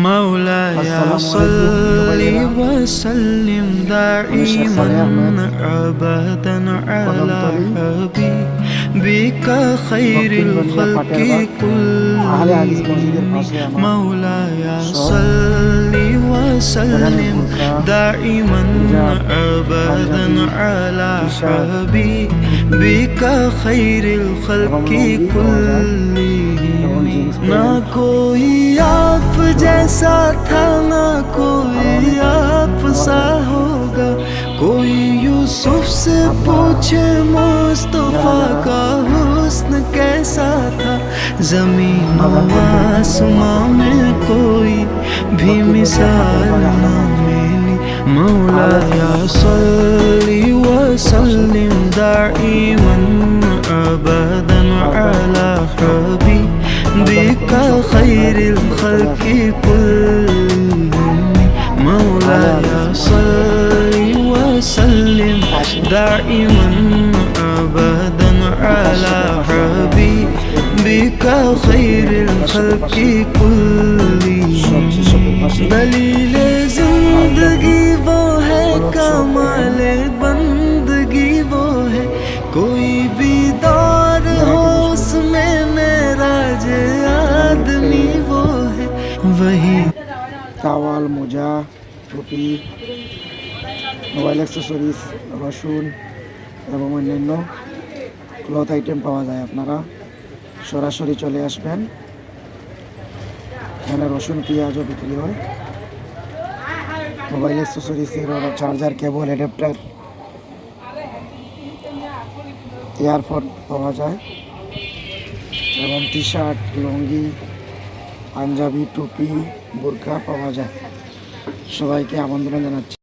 مولاي صل وسلم دائما أبدا على حبيبك خير الخلق كلهم مولاي صل وسلم دائما أبدا على حبيبك خير الخلق كلهم ना कोई आप जैसा था ना कोई आप सा होगा कोई यूसुफ से पूछे मुस्तफा का हुस्न कैसा था जमीन आसमां में कोई भी मिसाल ना मिली मौलाया सल्ली व सल्लिम दाइमन अबदन अला हबीबिक खैरिल खल्क़ि कुल्लिहिम मौलाया सल्ली व सल्लिम दाइमन अबदन अला हबीबिक खैरिल खल्क़ि कुल्लिहिम दलीले जिंदगी वो है कमाले बंदगी वो है कोई भी दौर हो उसमें मेरा जे आदमी वो है वही টাওয়াল মোজা টুপি মোবাইল অ্যাক্সেসরিজ রসুন এবং অন্যান্য ক্লথ আইটেম পাওয়া যায়। আপনারা সরাসরি চলে আসবেন, এখানে রসুন পেঁয়াজও বিক্রি হয়। মোবাইল অ্যাক্সেসরিজের চার্জার কেবল অ্যাডাপ্টার ইয়ারফোন পাওয়া যায় এবং টি শার্ট লুঙ্গি পাঞ্জাবি টুপি বোরকা পাওয়া যায়। সবাইকে আমন্ত্রণ জানাচ্ছি।